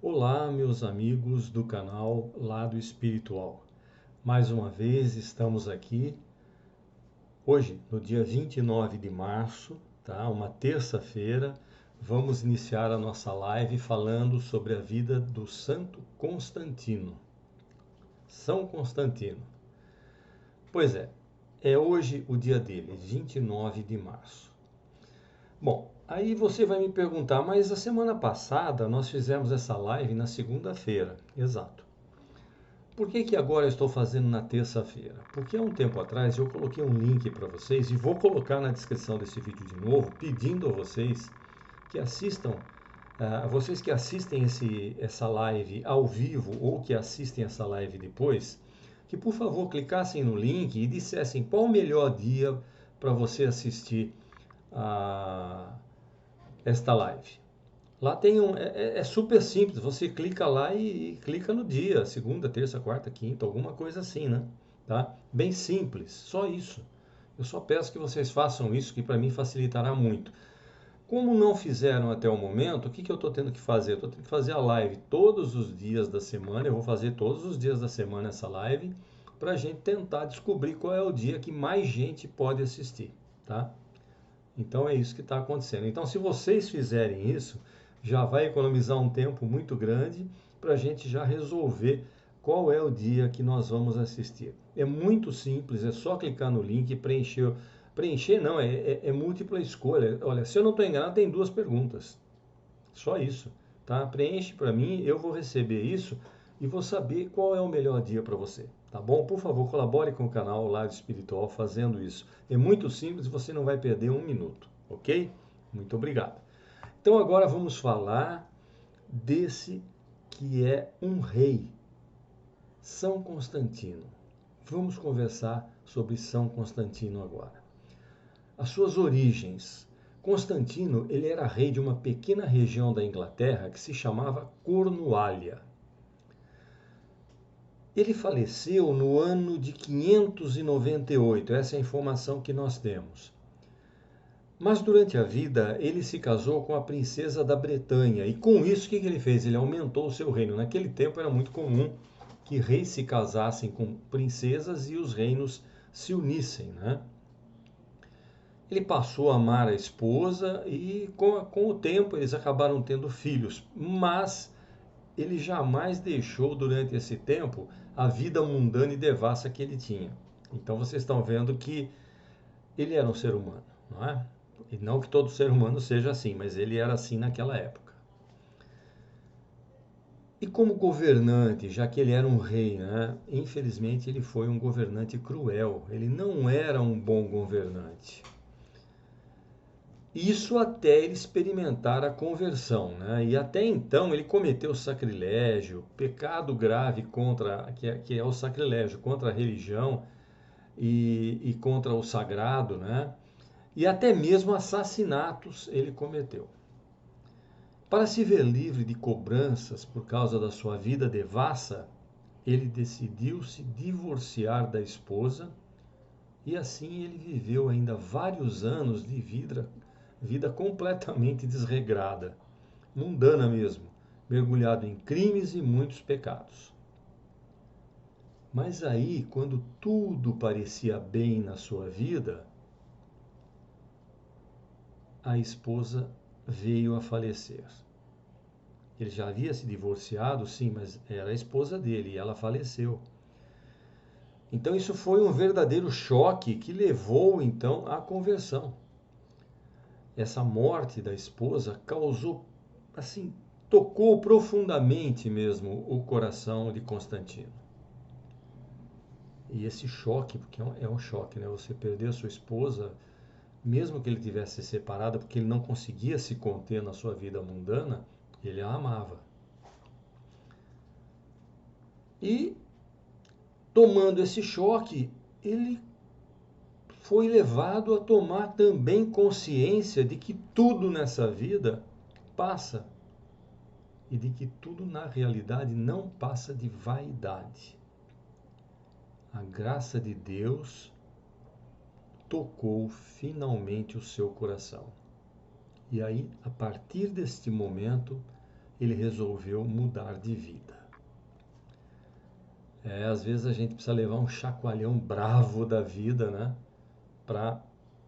Olá, meus amigos do canal Lado Espiritual. Mais uma vez estamos aqui hoje, no dia 29 de março, tá? Uma terça-feira. Vamos iniciar a nossa live falando sobre a vida do Santo Constantino. São Constantino. Pois é hoje o dia dele, 29 de março. Bom, aí você vai me perguntar, mas a semana passada nós fizemos essa live na segunda-feira, exato. Por que agora eu estou fazendo na terça-feira? Porque há um tempo atrás eu coloquei um link para vocês e vou colocar na descrição desse vídeo de novo, pedindo a vocês que assistam, vocês que assistem essa live ao vivo ou que assistem essa live depois, que por favor clicassem no link e dissessem qual o melhor dia para você assistir a esta live. Lá tem é super simples, você clica lá e clica no dia, segunda, terça, quarta, quinta, alguma coisa assim, né? Tá? Bem simples, só isso. Eu só peço que vocês façam isso, que para mim facilitará muito. Como não fizeram até o momento, o que eu estou tendo que fazer? Eu estou tendo que fazer a live todos os dias da semana, eu vou fazer todos os dias da semana essa live, para a gente tentar descobrir qual é o dia que mais gente pode assistir, tá? Então é isso que está acontecendo. Então, se vocês fizerem isso, já vai economizar um tempo muito grande para a gente já resolver qual é o dia que nós vamos assistir. É muito simples, é só clicar no link e preencher. Preencher não, é múltipla escolha. Olha, se eu não estou enganado, tem 2 perguntas. Só isso, tá? Preenche para mim, eu vou receber isso e vou saber qual é o melhor dia para você, tá bom? Por favor, colabore com o canal Lado Espiritual fazendo isso. É muito simples, você não vai perder um minuto, ok? Muito obrigado. Então agora vamos falar desse que é um rei, São Constantino. Vamos conversar sobre São Constantino agora. As suas origens. Constantino, ele era rei de uma pequena região da Inglaterra que se chamava Cornualha. Ele faleceu no ano de 598, essa é a informação que nós temos. Mas durante a vida, ele se casou com a princesa da Bretanha, e com isso, o que ele fez? Ele aumentou o seu reino. Naquele tempo era muito comum que reis se casassem com princesas e os reinos se unissem, né? Ele passou a amar a esposa e com o tempo eles acabaram tendo filhos, mas ele jamais deixou durante esse tempo a vida mundana e devassa que ele tinha. Então vocês estão vendo que ele era um ser humano, não é? E não que todo ser humano seja assim, mas ele era assim naquela época. E como governante, já que ele era um rei, né? Infelizmente ele foi um governante cruel. Ele não era um bom governante. Isso até ele experimentar a conversão, né? E até então ele cometeu sacrilégio, pecado grave contra, que é o sacrilégio contra a religião e contra o sagrado, né? E até mesmo assassinatos ele cometeu. Para se ver livre de cobranças por causa da sua vida devassa, ele decidiu se divorciar da esposa e assim ele viveu ainda vários anos de vida completamente desregrada, mundana mesmo, mergulhado em crimes e muitos pecados. Mas aí, quando tudo parecia bem na sua vida, a esposa veio a falecer. Ele já havia se divorciado, sim, mas era a esposa dele e ela faleceu. Então isso foi um verdadeiro choque que levou então à conversão. Essa morte da esposa causou, assim, tocou profundamente mesmo o coração de Constantino. E esse choque, porque é um choque, né? Você perder a sua esposa, mesmo que ele tivesse se separado, porque ele não conseguia se conter na sua vida mundana, ele a amava. E, tomando esse choque, ele foi levado a tomar também consciência de que tudo nessa vida passa e de que tudo na realidade não passa de vaidade. A graça de Deus tocou finalmente o seu coração. E aí, a partir deste momento, ele resolveu mudar de vida. Às vezes a gente precisa levar um chacoalhão bravo da vida, né? Para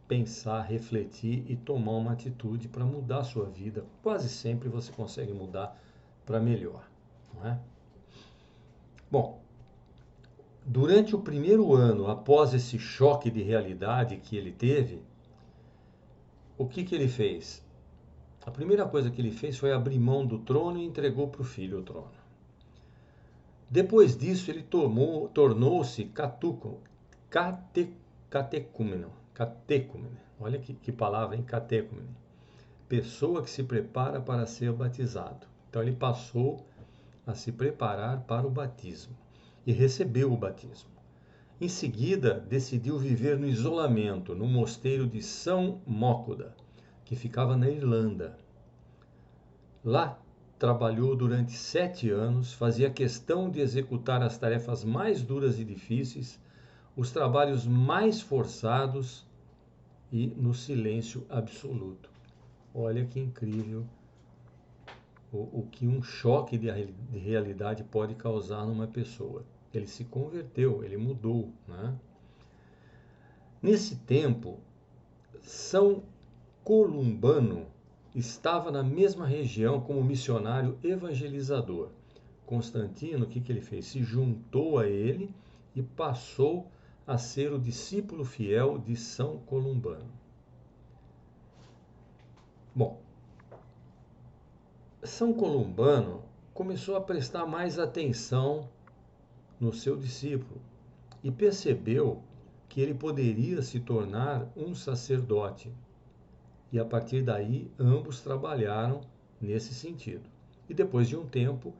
pensar, refletir e tomar uma atitude para mudar a sua vida. Quase sempre você consegue mudar para melhor, não é? Bom, durante o primeiro ano, após esse choque de realidade que ele teve, o que ele fez? A primeira coisa que ele fez foi abrir mão do trono e entregou para o filho o trono. Depois disso, ele tornou-se catecúmeno. Olha que palavra, hein? Catecúmeno. Pessoa que se prepara para ser batizado. Então ele passou a se preparar para o batismo e recebeu o batismo. Em seguida, decidiu viver no isolamento, no mosteiro de São Mócoda, que ficava na Irlanda. Lá, trabalhou durante 7 anos, fazia questão de executar as tarefas mais duras e difíceis, os trabalhos mais forçados e no silêncio absoluto. Olha que incrível o que um choque de realidade pode causar numa pessoa. Ele se converteu, ele mudou, né? Nesse tempo, São Columbano estava na mesma região como missionário evangelizador. Constantino, o que ele fez? Se juntou a ele e passou a ser o discípulo fiel de São Columbano. Bom, São Columbano começou a prestar mais atenção no seu discípulo e percebeu que ele poderia se tornar um sacerdote. E a partir daí, ambos trabalharam nesse sentido. E depois de um tempo,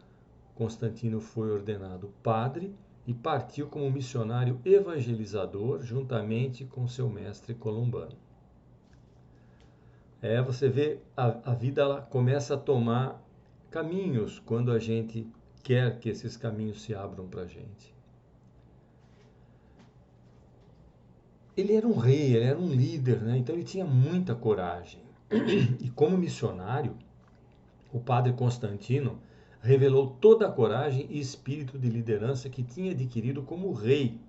Constantino foi ordenado padre e partiu como missionário evangelizador juntamente com seu mestre Columbano. Você vê, a vida ela começa a tomar caminhos quando a gente quer que esses caminhos se abram para a gente. Ele era um rei, ele era um líder, né? Então ele tinha muita coragem. E como missionário, o padre Constantino revelou toda a coragem e espírito de liderança que tinha adquirido como rei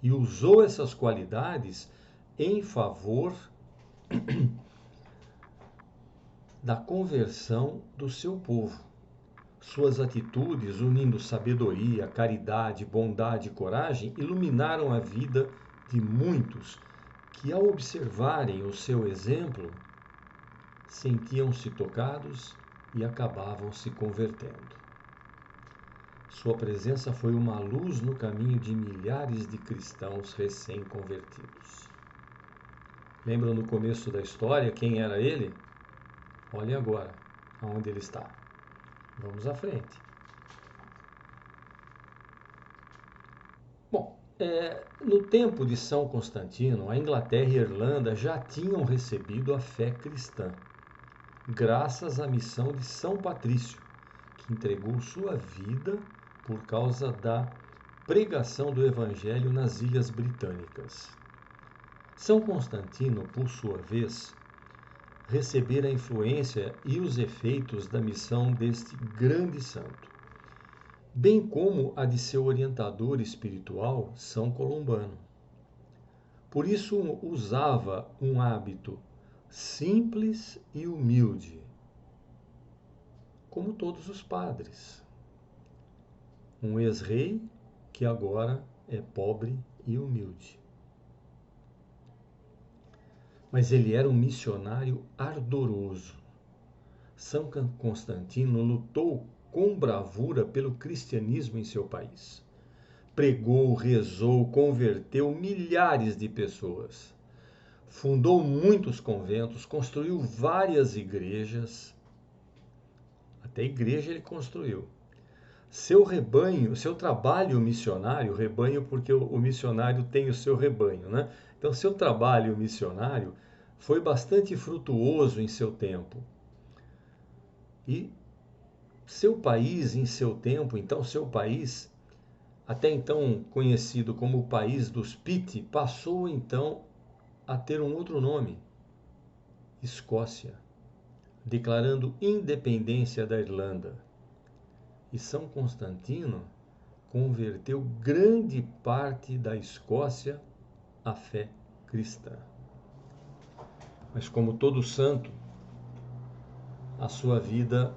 e usou essas qualidades em favor da conversão do seu povo. Suas atitudes, unindo sabedoria, caridade, bondade e coragem, iluminaram a vida de muitos que, ao observarem o seu exemplo, sentiam-se tocados e acabavam se convertendo. Sua presença foi uma luz no caminho de milhares de cristãos recém-convertidos. Lembram no começo da história quem era ele? Olhem agora aonde ele está. Vamos à frente. Bom, no tempo de São Constantino, a Inglaterra e a Irlanda já tinham recebido a fé cristã, graças à missão de São Patrício, que entregou sua vida por causa da pregação do Evangelho nas Ilhas Britânicas. São Constantino, por sua vez, recebera a influência e os efeitos da missão deste grande santo, bem como a de seu orientador espiritual, São Columbano. Por isso usava um hábito simples e humilde, como todos os padres. Um ex-rei que agora é pobre e humilde. Mas ele era um missionário ardoroso. São Constantino lutou com bravura pelo cristianismo em seu país. Pregou, rezou, converteu milhares de pessoas. Fundou muitos conventos, construiu várias igrejas. Até igreja ele construiu. Seu rebanho, seu trabalho missionário, rebanho porque o missionário tem o seu rebanho, né? Então, seu trabalho missionário foi bastante frutuoso em seu tempo. E seu país, em seu tempo, então, seu país, até então conhecido como o país dos Piti, passou então a ter um outro nome: Escócia. declarando independência da Irlanda. E São Constantino converteu grande parte da Escócia à fé cristã. Mas como todo santo, a sua vida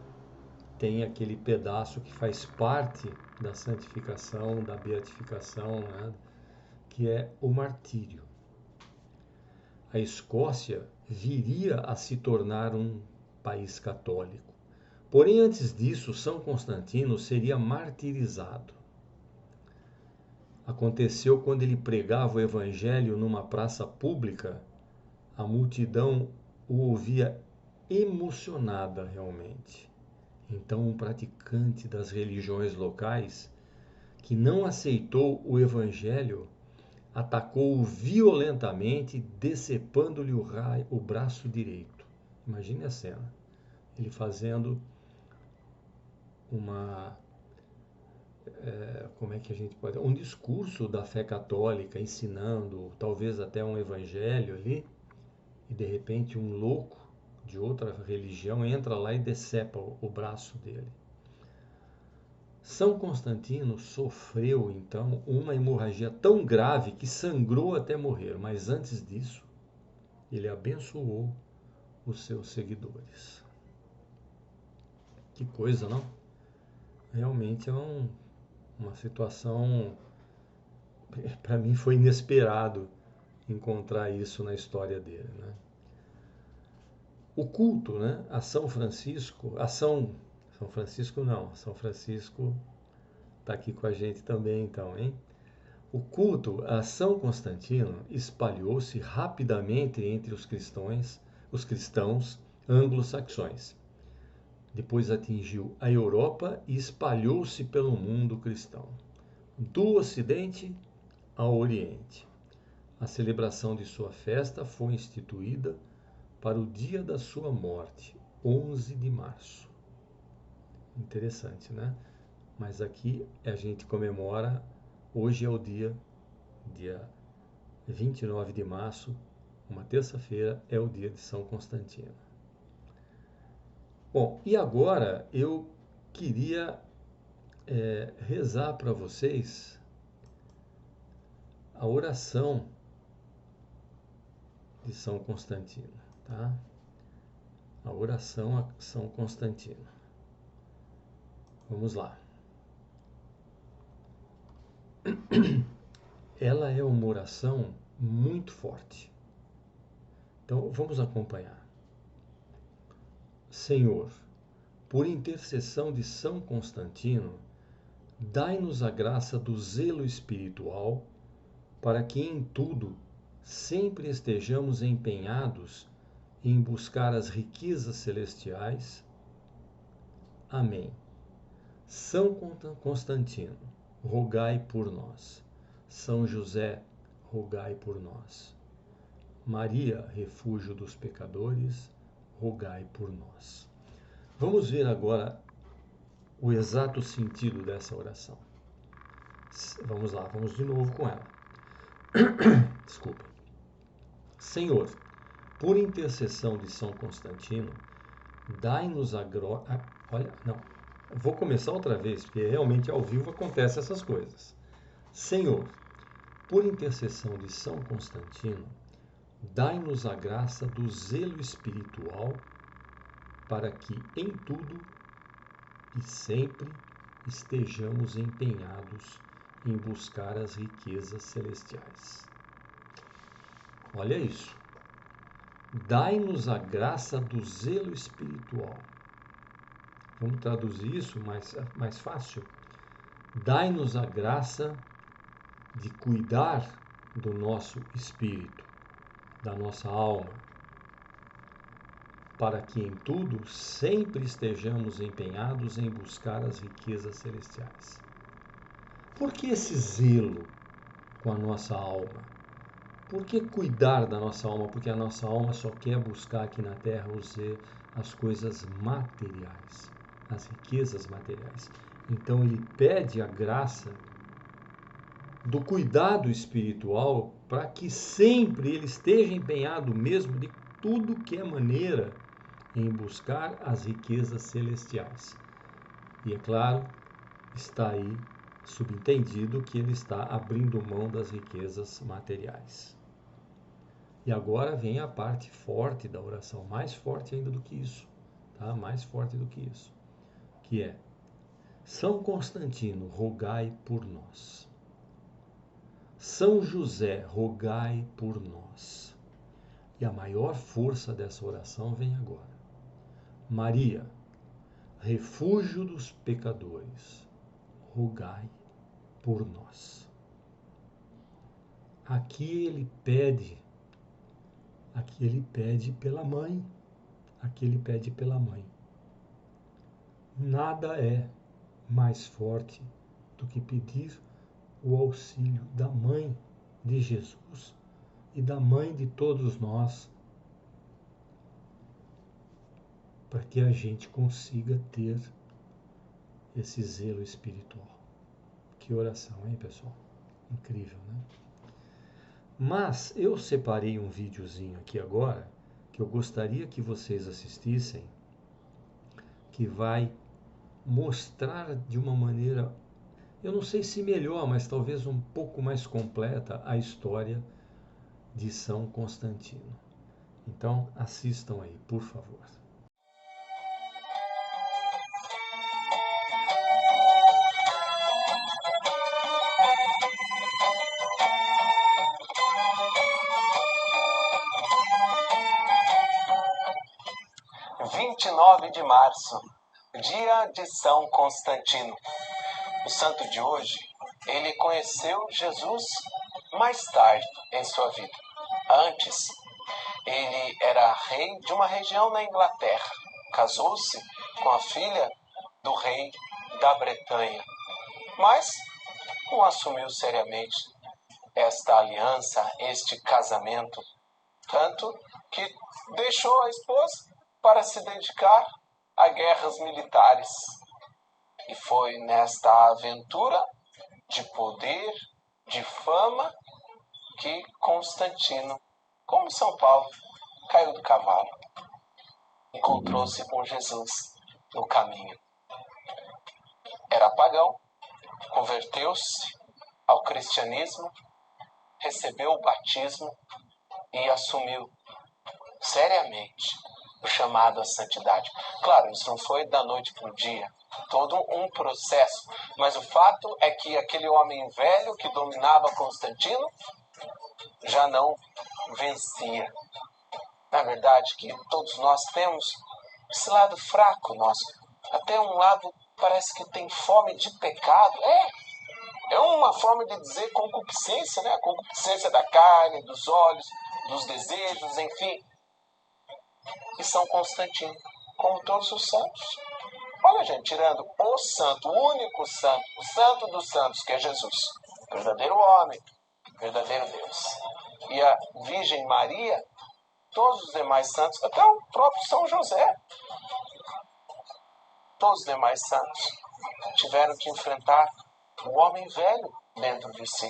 tem aquele pedaço que faz parte da santificação, da beatificação, né? Que é o martírio. A Escócia viria a se tornar um país católico. Porém, antes disso, São Constantino seria martirizado. Aconteceu quando ele pregava o evangelho numa praça pública, a multidão o ouvia emocionada realmente. Então, um praticante das religiões locais, que não aceitou o evangelho, atacou-o violentamente, decepando-lhe o braço direito. Imagine a cena. Ele fazendo como é que a gente pode... um discurso da fé católica, ensinando talvez até um evangelho ali, e de repente um louco de outra religião entra lá e decepa o braço dele. São Constantino sofreu então uma hemorragia tão grave que sangrou até morrer, mas antes disso ele abençoou os seus seguidores. Que coisa, não? Realmente é uma situação, para mim foi inesperado encontrar isso na história dele, né? O culto, né, a São Francisco, São Francisco está aqui com a gente também então, hein? O culto a São Constantino espalhou-se rapidamente entre os cristãos anglo-saxões. Depois atingiu a Europa e espalhou-se pelo mundo cristão, do Ocidente ao Oriente. A celebração de sua festa foi instituída para o dia da sua morte, 11 de março. Interessante, né? Mas aqui a gente comemora, hoje é o dia 29 de março, uma terça-feira, é o dia de São Constantino. Bom, e agora eu queria rezar para vocês a oração de São Constantino, tá? A oração a São Constantino. Vamos lá. Ela é uma oração muito forte. Então, vamos acompanhar. Senhor, por intercessão de São Constantino, dai-nos a graça do zelo espiritual, para que em tudo sempre estejamos empenhados em buscar as riquezas celestiais. Amém. São Constantino, rogai por nós. São José, rogai por nós. Maria, refúgio dos pecadores, rogai por nós. Vamos ver agora o exato sentido dessa oração. Vamos lá, vamos de novo com ela. Desculpa. Senhor, por intercessão de São Constantino, dai-nos a glória... Olha, não. Vou começar outra vez, porque realmente ao vivo acontecem essas coisas. Senhor, por intercessão de São Constantino, dai-nos a graça do zelo espiritual, para que em tudo e sempre estejamos empenhados em buscar as riquezas celestiais. Olha isso. Dai-nos a graça do zelo espiritual. Vamos traduzir isso mais fácil? Dai-nos a graça de cuidar do nosso espírito, da nossa alma, para que em tudo sempre estejamos empenhados em buscar as riquezas celestiais. Por que esse zelo com a nossa alma? Por que cuidar da nossa alma? Porque a nossa alma só quer buscar aqui na Terra as coisas materiais, as riquezas materiais. Então ele pede a graça do cuidado espiritual para que sempre ele esteja empenhado mesmo de tudo que é maneira em buscar as riquezas celestiais. E é claro, está aí subentendido que ele está abrindo mão das riquezas materiais. E agora vem a parte forte da oração, mais forte ainda do que isso, tá? Mais forte do que isso, que é: São Constantino, rogai por nós. São José, rogai por nós. E a maior força dessa oração vem agora. Maria, refúgio dos pecadores, rogai por nós. Aqui ele pede pela mãe. Aqui ele pede pela mãe. Nada é mais forte do que pedir o auxílio da mãe de Jesus e da mãe de todos nós, para que a gente consiga ter esse zelo espiritual. Que oração, hein, pessoal? Incrível, né? Mas eu separei um videozinho aqui agora que eu gostaria que vocês assistissem, que vai mostrar de uma maneira, eu não sei se melhor, mas talvez um pouco mais completa, a história de São Constantino. Então assistam aí, por favor. De março, dia de São Constantino. O santo de hoje, ele conheceu Jesus mais tarde em sua vida. Antes, ele era rei de uma região na Inglaterra. Casou-se com a filha do rei da Bretanha, mas não assumiu seriamente esta aliança, este casamento, tanto que deixou a esposa para se dedicar a guerras militares. E foi nesta aventura de poder, de fama, que Constantino, como São Paulo, caiu do cavalo. Encontrou-se com Jesus no caminho. Era pagão, converteu-se ao cristianismo, recebeu o batismo e assumiu seriamente o chamado à santidade. Claro, isso não foi da noite para o dia, todo um processo, mas o fato é que aquele homem velho que dominava Constantino já não vencia. Na verdade, que todos nós temos esse lado fraco nosso, até um lado parece que tem fome de pecado. É uma forma de dizer concupiscência, né? A concupiscência da carne, dos olhos, dos desejos, enfim. E São Constantino, como todos os santos. Olha, gente, tirando o santo, o único santo, o santo dos santos, que é Jesus, verdadeiro homem, verdadeiro Deus. E a Virgem Maria, todos os demais santos, até o próprio São José, todos os demais santos tiveram que enfrentar o homem velho dentro de si.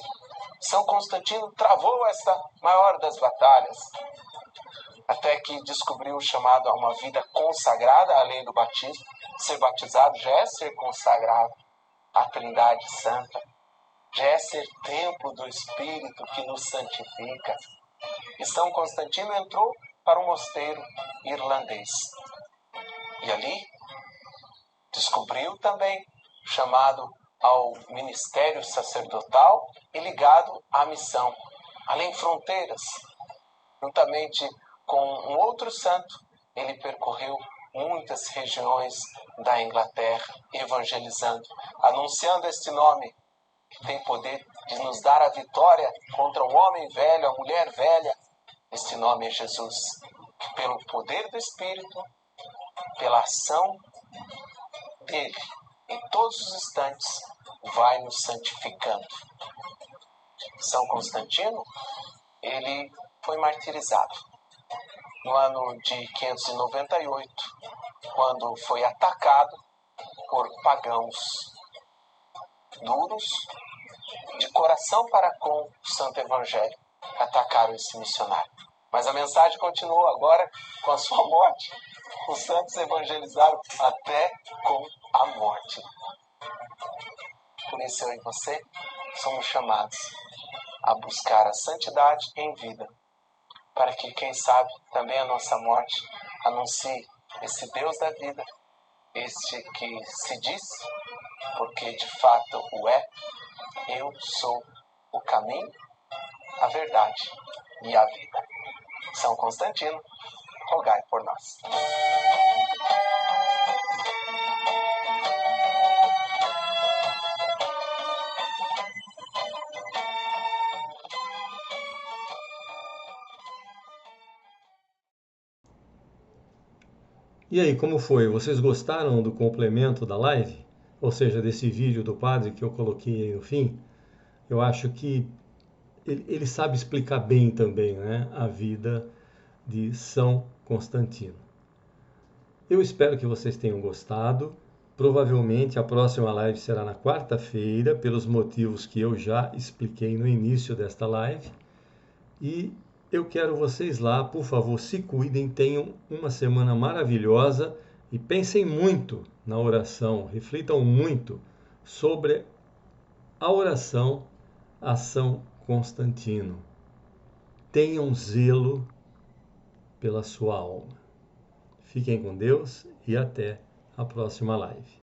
São Constantino travou esta maior das batalhas, até que descobriu o chamado a uma vida consagrada, além do batismo. Ser batizado já é ser consagrado à Trindade Santa, já é ser templo do Espírito que nos santifica. E São Constantino entrou para um mosteiro irlandês. E ali descobriu também o chamado ao ministério sacerdotal e ligado à missão, além fronteiras. Juntamente com um outro santo, ele percorreu muitas regiões da Inglaterra, evangelizando, anunciando este nome que tem poder de nos dar a vitória contra o homem velho, a mulher velha. Este nome é Jesus, que pelo poder do Espírito, pela ação dele, em todos os instantes, vai nos santificando. São Constantino, ele foi martirizado no ano de 598, quando foi atacado por pagãos duros, de coração para com o Santo Evangelho, atacaram esse missionário. Mas a mensagem continuou agora com a sua morte. Os santos evangelizaram até com a morte. Por isso eu e você somos chamados a buscar a santidade em vida, para que, quem sabe, também a nossa morte anuncie esse Deus da vida, este que se diz, porque de fato o é: eu sou o caminho, a verdade e a vida. São Constantino, rogai por nós. E aí, como foi? Vocês gostaram do complemento da live? Ou seja, desse vídeo do padre que eu coloquei aí no fim? Eu acho que ele sabe explicar bem também, né, a vida de São Constantino. Eu espero que vocês tenham gostado. Provavelmente a próxima live será na quarta-feira, pelos motivos que eu já expliquei no início desta live. E eu quero vocês lá, por favor, se cuidem, tenham uma semana maravilhosa e pensem muito na oração, reflitam muito sobre a oração a São Constantino. Tenham zelo pela sua alma. Fiquem com Deus e até a próxima live.